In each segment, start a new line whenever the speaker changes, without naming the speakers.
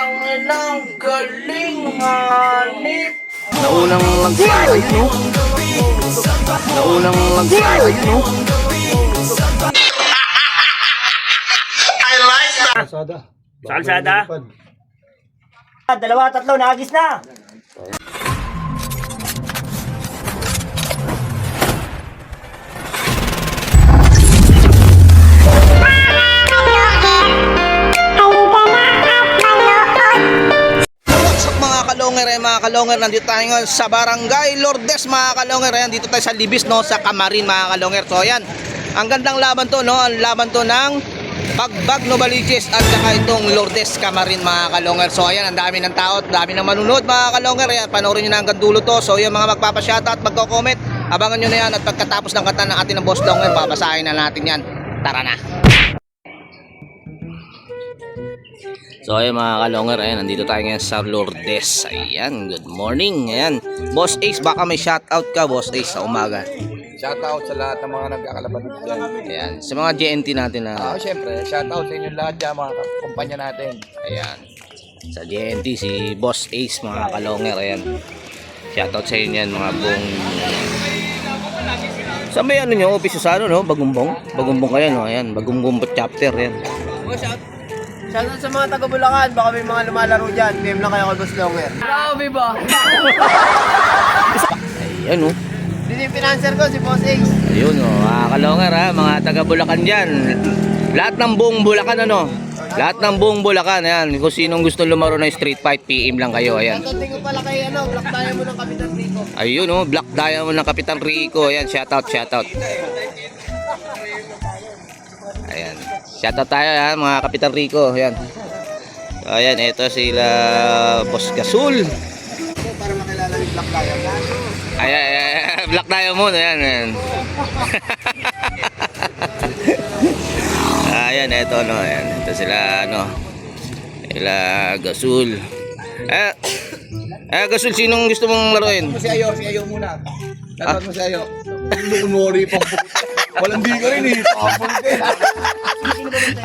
Tanginang galing hanip.
Naunang mag-fly, no? Naunang mag-fly, no?
I like that.
Kalsada.
Sa kalsada?
Dalawa, tatlo, nakagis na.
What's up mga kalonger, mga kalonger, nandito tayo ngayon sa Barangay Lourdes mga kalonger. Ayan, dito tayo sa Libis, no, sa Camarin mga kalonger. So ayan, ang gandang laban to, no, ang laban to ng Bagbag Novaliches at saka itong Lourdes Camarin mga kalonger. So ayan, ang dami ng tao, dami ng manunod mga kalonger. Ayan, panoorin nyo na hanggang dulo to. So yung mga magpapashoutout, magko-comment, abangan nyo na yan. At pagkatapos ng kanta ng atin ng Boss Longer, babasahin na natin yan. Tara na. So ayun mga kalonger, ayan, nandito tayo ngayon sa Lourdes. Ayan, good morning. Ayan, Boss Ace, baka may shoutout ka Boss Ace sa umaga.
Shoutout sa lahat ng mga nagkakalapad dyan.
Ayan, sa mga GNT natin na
Siyempre, shoutout sa inyo lahat dyan, mga kumpanya natin.
ayan, sa GNT, si Boss Ace mga kalonger. Ayan, shoutout sa inyo yan mga buong. Saan ba yan nyo? Office sa ano, no? Bagumbong? Bagumbong kayo, no? Ayan, Bagumbong chapter yan.
Shoutout sa mga taga Bulacan, baka may mga lumalaro dyan. PM lang kayo kay Boss Longer. Grabe ba?
Ayan, no?
Dito yung financer ko, si Boss Ace.
Ayun, oh, mga kalonger, ha, mga taga Bulacan dyan. Lahat ng buong Bulacan, ano? Lahat ng buong Bulacan, ayan. Kung sinong gusto lumaro ng street fight, PM lang kayo, ayan.
Shoutout ko pala kay Black Diamond ng Kapitan Rico.
Ayun, oh, Black Diamond ng Kapitan Rico. Ayan, shoutout, shoutout. Ayan. Shoutout tayo, ha, mga Kapitan Rico. Ayan. Ayan, ito sila Boss Gasul.
Para makilala ni Black Diamond.
Ayan, ayan, Black Diamond, ayan, ayan. Ayan, ito, no, ayan. Ito sila, ano, sila Gasul. Gasul, sinong gusto mong laruin?
Si Ayo muna. Shoutout mo si Ayo. Lumori pa. Walang di ka rin eh.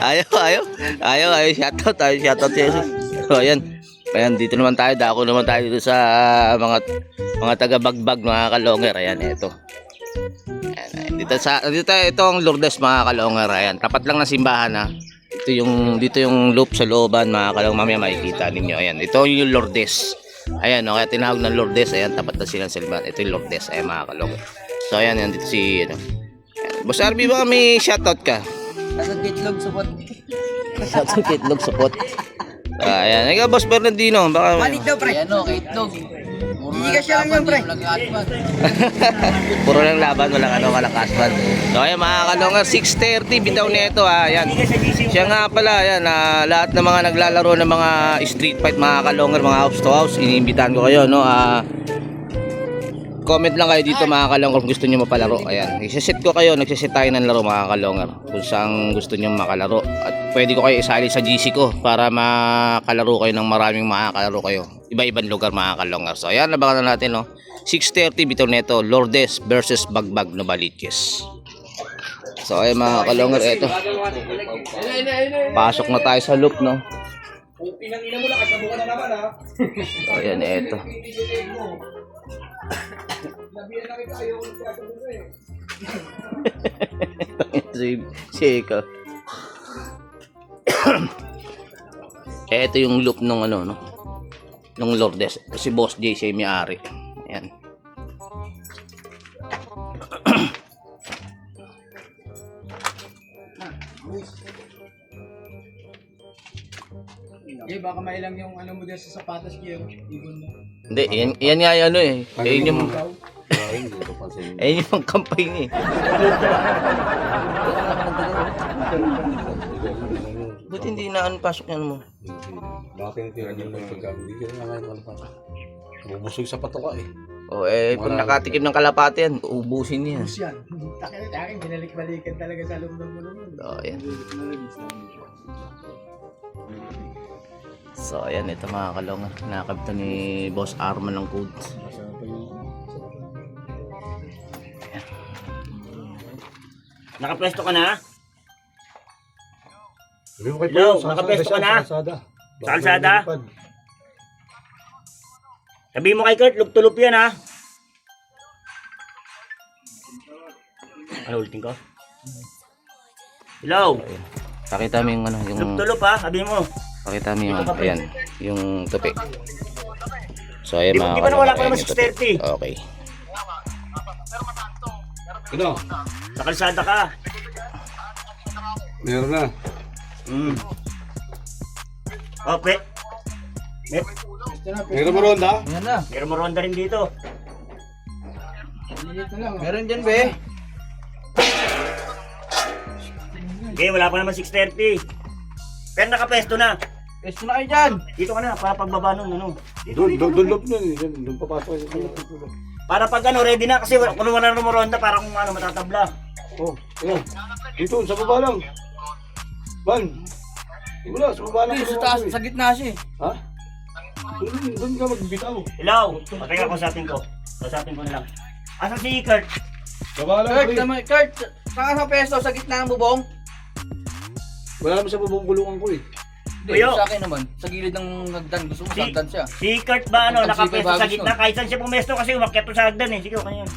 Ayaw, shoutout sa Jesus. So, ayan. Ayan, dito naman tayo, dako naman tayo dito sa mga taga-Bagbag mga kalonger. Ayan, ito. Ayan, dito itong Lourdes mga kalonger. Ayan, tapat lang ng simbahan, ha. Dito yung loop sa looban mga kalonger. Mamaya makikita ninyo. Ayan, ito yung Lourdes. Ayan, kaya tinawag ng Lourdes. Ayan, tapat na silang simbahan. Ito yung Lourdes. Ayan mga kalonger. So, ayan, dito si, ano. Ayan. Boss RB, baka may shoutout ka?
Shoutout Kitlog Support.
Shoutout Kitlog Support. Ayan, ikaw Boss Bernardino, baka
Balik daw, pre. Ayan o, Kitlog. Hindi ka siya lang yun, pre.
puro lang laban, walang ano, kalakasban. So ayan mga kalongar, 6:30 bitaw nito, ha. Ayan. Siya nga pala, ayan, lahat ng mga naglalaro ng mga street fight mga kalongar, mga house to house, iniimbitahan ko kayo, no. Comment lang kayo dito mga kalongar kung gusto niyo mapalaro. Ayan, isa-set ko kayo, nagsiset tayo ng laro mga kalongar kung saan gusto niyo makalaro. At pwede ko kayo isali sa GC ko para makalaro kayo ng maraming makakalaro kayo. Iba-ibang lugar mga kalongar. So ayan, nabangan na natin, no. 6:30 bitaw nito, Lourdes versus Bagbag Novaliches. So ayan mga kalongar, eto. Pasok na tayo sa loop, no. So ayan, eto. Sika. Ito yung loop nung ano, no, nung Lourdes. Si Boss J siya may-ari. Ayan.
Baka mailang yung ano mo dyan sa sapatos niyo, ibon mo.
Hindi, yan nga yung ano eh. Ayun yung ayun yung kampay niya eh. Ba't hindi na-unpasok yan mo?
Bakit hindi rin yung pagkamali? Hindi na ngayon kalapati. Bubusog sa patoka eh.
O pag nakatikim ng kalapati yan, uubusin niya.
Bus yan. Takin, binalik-balikan talaga sa loob ng bulungan.
So, ayan. So, ayan, ito mga kalongan. Nakakabita ni Boss Arman ng code. Ayan.
Nakapwesto ka na?
Sabi mo kay
Hello,
Payo,
nakapesto ka na?
Kalsada.
Sa kalsada? Sabihin mo kay Kurt, lup-tulup yan ha. Ano ulitin ko? Hello?
Pakita mo yung ano, yung
Lup-tulup ha, sabihin mo.
pakita mo yung ano, ayan, yung tupi. So ayan
Di
mga
ba nawala
kalongger,
pa naman
ayan yung tupi.
6:30?
Okay.
Ano?
Sa kalsada ka.
Meron na.
Okay.
Meron mo ronda?
Yan na.
Meron mo ronda rin dito.
Meron dyan, be.
Okay, wala pa naman 6:30. Pero nakapesto na.
Pesto na kayo dyan.
Dito ka na, papagbaba nun, ano.
Doon loob na. Doon papasok.
Para pag ano, ready na kasi kung wala na mo ronda, para kung ano, matatabla.
Oh, ayan. Dito, sa baba lang. Ban. Hindi mo na, sa baba lang.
Hindi, sa taas, sa gitna siya eh.
Ha? Doon ka magbitaw.
Hello? Patay ka, kausapin ko. Kausapin ko na lang. Asan si Kurt?
Baba lang.
Kurt,
pre.
naman, Kurt, saan ka sa pesto? Sa gitna ng bubong?
Wala naman sa bubong kulungan ko eh.
Hindi,
Kuyo.
sa akin naman. Sa gilid ng hagdan. Gusto mo sa hagdan siya.
Si Kurt ba ano,
Ang
nakapesto
sipag
sa
bagos
gitna?
nun.
Kahit saan siya pumesto kasi umakyat to sa hagdan eh. Sige, okay yun.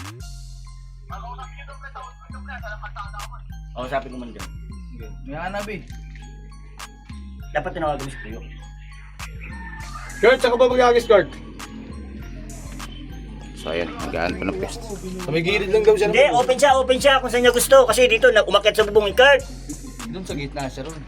Kausapin ko man dyan.
May hanap eh.
Dapat tinawagan mo si Kuyo.
Kurt, saan ka ba mag-agis, Kurt?
So ayan, nagaan pa ng pwesto.
Sa may gilid lang daw siya.
Hindi, open siya kung saan niya gusto. Kasi dito, umakyat sa bubong ni Kurt.
Doon sa gitna siya ron.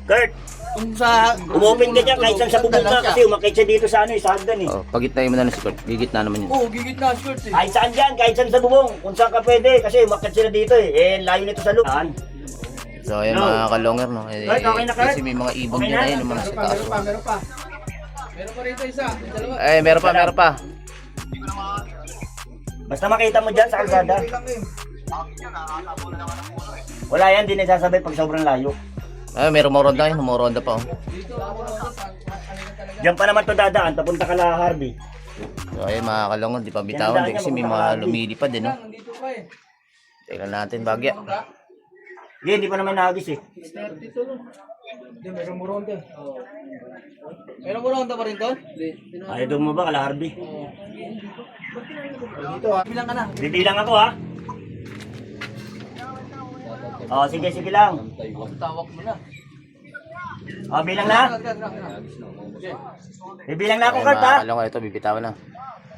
Kurt,
Kung sa...
umopen ka dyan kahit saan sa bubong ka kasi umakyat siya dito sa ano eh, sa hagdan eh.
Oh, pagitnahin mo na si Kurt. Gigitna naman yun.
Oo, gigitna si Kurt eh.
Kahit saan dyan, kahit saan sa bubong. Kung saan ka pwede kasi umakyat sila dito eh. Eh, layo nito sa loob.
So ayan
No.
mga kalongger, no.
Kurt, okay na, Kurt?
Kasi may mga ibon
Okay
dyan
na?
ayun, yung mga sa taas.
Meron pa. Meron pa rito isa. Dalawa.
Ay, meron pa.
Basta makita mo dyan sa kalsada. Wala yan, di nagsasabay pag sobrang layo.
Ay, meron mo ronda yun, mo ronda pa oh.
Diyan pa naman to dadaan, papunta ka la Harvey.
So ayun mga kalongger, di pa bitawan din kasi may mga lumilipad din, no.
Nandito pa eh.
Tingnan natin bagya.
Hindi, hindi pa naman nahagis eh.
Hindi, meron mo ronda. Meron mo ronda pa rin doon? Hindi.
Ayaw doon mo ba kala Harvey?
Dito ah. Bilang ka na.
Bibilang ako ha. Oh, sige lang.
Tawak mo na.
Oh, bilang na. Bibilang na ako,
Ayun
Kurt ha.
mga kalongger, ito bibitawan na.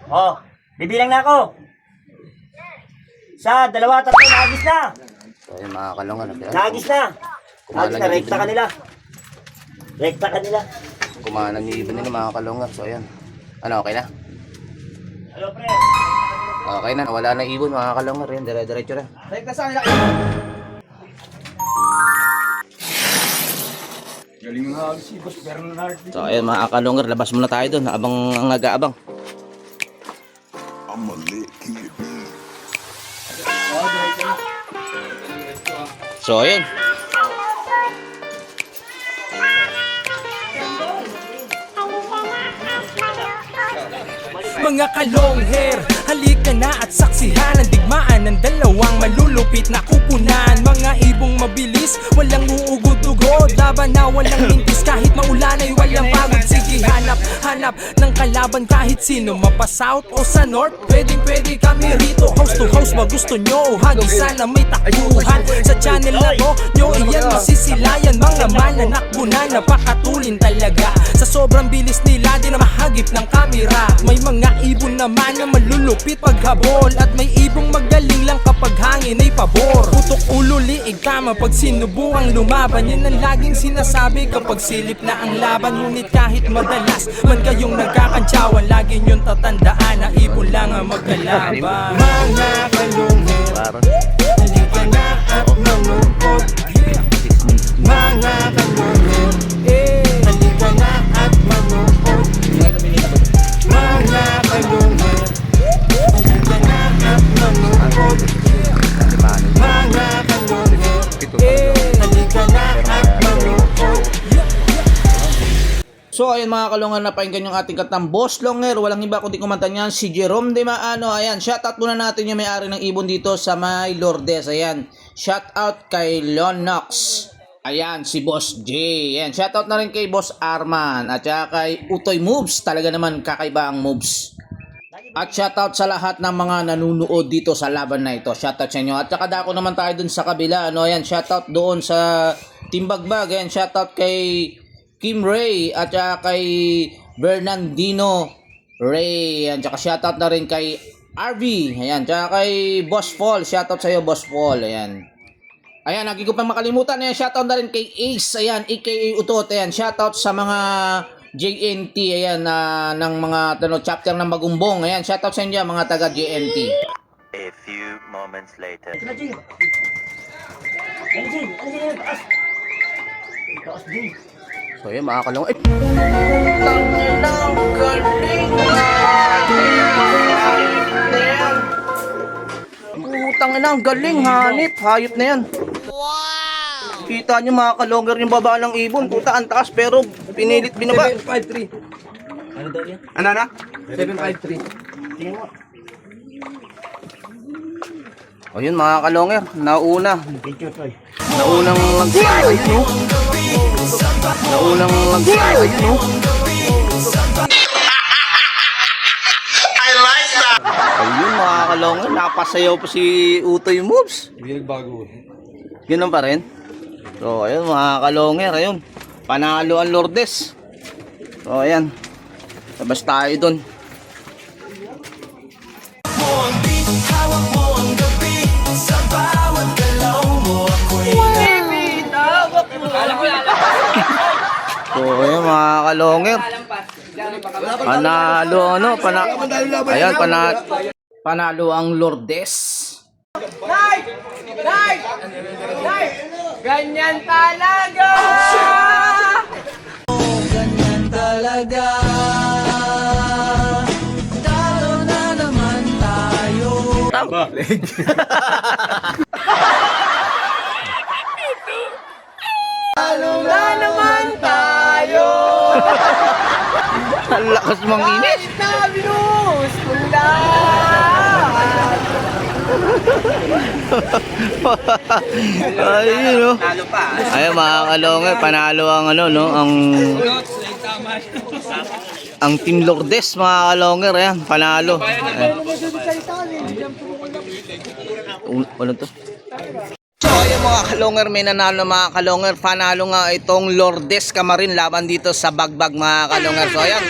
Oh, bibilang na ako. 1, 2, 3, nahagis na.
So ayun mga kalongger,
Nahagis na. Nahagis na, rekta ka nila. Rekta ka nila.
kumanan yung ibon nila mga kalongger. So ayan. Ano, okay na?
Hello, pre.
Okay na, wala na ibon mga kalongger. Yan, dire-diretso na.
Rekta sa kanila.
Galing nga si Boss Bernard.
So ayun mga kalongger, labas muna tayo doon habang ang nag-aabang. So ayun.
Mga kalongher, halika na at saksihan ang digmaan ng dalawang malulupit na kupunan. Mga ibong mabilis, walang uugod-ugod, laban na walang mintis kahit maulan ay walang pagod. Sige hanap ng kalaban kahit sino, mapa south o sa north, pwede kami rito. House to house ba gusto nyo? Hagisan na may takbuhan sa channel na to, nyo iyan masisilayan. Mga mananakbo na napakatulin talaga, sa sobrang bilis nila di na mahagip ng kamera. May mga ibon naman na malulupit paghabol, at may ibong magaling lang kapag hangin ay pabor. Putok ulo, liig tama pag sinubukang lumaban, yan ang laging sinasabi kapag silip na ang laban. Ngunit kahit madalas man kayong nagkakantsawan, lagi nyong tatandaan na ibon lang ang magkalaban. Mga kalungher,
Parang
halika na at mangungkot. Mga kalungher, halika na at mangungkot. Mga kalungher, halika na at mangungkot. Mga kalungher, halika na at mangungkot.
So ayun mga kalungan, napakinggan yung ating katang Boss Longer. Walang iba kundi kumanta niyan si Jerome De Maano. Ayan, shoutout muna natin yung may-ari ng ibon dito sa may Lourdes. Ayan, shoutout kay Lon Knox. Ayan, si Boss J. Ayan, shoutout na rin kay Boss Arman. At saka kay Utoy Moves. Talaga naman kakaiba ang moves. At shoutout sa lahat ng mga nanunood dito sa laban na ito. Shoutout sa inyo. At saka dako naman tayo dun sa kabila. Ano, ayan, shoutout doon sa Team Bagbag. Ayan, shoutout kay Kim Ray. At saka kay Bernardino Ray. Ayan, saka shoutout na rin kay RV. Ayan, saka kay Boss Paul. Shoutout sa iyo, Boss Paul. Ayan. Ayan, lagi ko pang makalimutan. Ayan, shoutout na rin kay Ace. Ayan, aka Utot. Ayan, shoutout sa mga JNT. Ayan, ng mga chapter ng Magumbong. Ayan, shoutout sa inyo mga taga JNT.
A few moments later.
Ito na, Jay. Ano, Jay? Ano, Jay? Taas. Taas, Jay.
So, ayan, mga kalong. Ay,
Tanginang galing
putang ina, ang galing, hanip. Hayop na yan. Wow! Kita nyo mga kalonger yung baba ng ibon. Puta, ang taas pero pinilit binaba.
753.
Ano daw yan?
Ano na? 753.
Tingnan mo.
O yun mga kalonger, nauna.
Picture, Troy.
Naunang ayun no. Naunang ayun no.
I like that.
Ayun mga kalonger, napasayaw pa si Utoy Moves.
Hindi nagbago.
Ganun pa rin. So ayun mga kalonger, ayun. Panalo ang Lourdes. So ayan. Labas tayo dun. So ayun mga kalonger. Panalo ano, ayan, panalo ang Lourdes.
Ganyan talaga! Ganyan talaga! Talo na naman tayo!
Tama.
Talo na naman tayo!
Ang lakas mong inis.
Na binus! Kunda!
Ayun no. Ayun mga kalonger, panalo ang ano no, ang Team Lourdes mga kalonger, ayan, panalo. Ano to? So ayun mga kalonger, may nanalo mga kalonger, panalo nga itong Lourdes Camarin laban dito sa Bagbag mga kalonger. So ayan.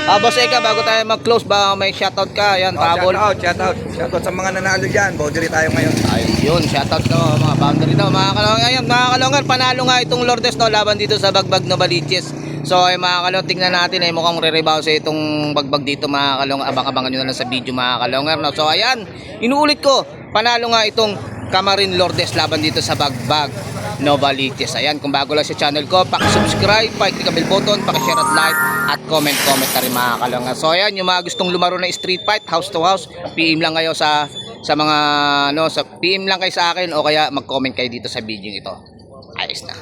Boss Eka, bago tayo mag-close ba, may shoutout ka? Ayan, Pabol.
Shoutout sa mga nanalo dyan. Boundary tayo ngayon.
Ayun, shoutout ka mga boundary daw, mga kalongar. Ayun, mga kalongar, panalo nga itong Lourdes no, laban dito sa Bagbag Novaliches. So ay mga kalongar, tingnan natin ay mukhang re-rebound sa itong Bagbag dito mga kalongar. Abang-abangan nyo na lang sa video mga kalongar no. So ayan, inuulit ko, panalo nga itong Camarin Lourdes laban dito sa Bagbag Novaliches. Ayan, kung bago lang sa channel ko, paki-subscribe, paki-click ang bell button, paki-share at like at comment na rin mga kalongar. So ayan, yung mga gustong lumaro ng street fight, house to house, PM lang kayo sa mga ano, sa PM lang kayo sa akin o kaya mag-comment kayo dito sa video ito. Ayos na.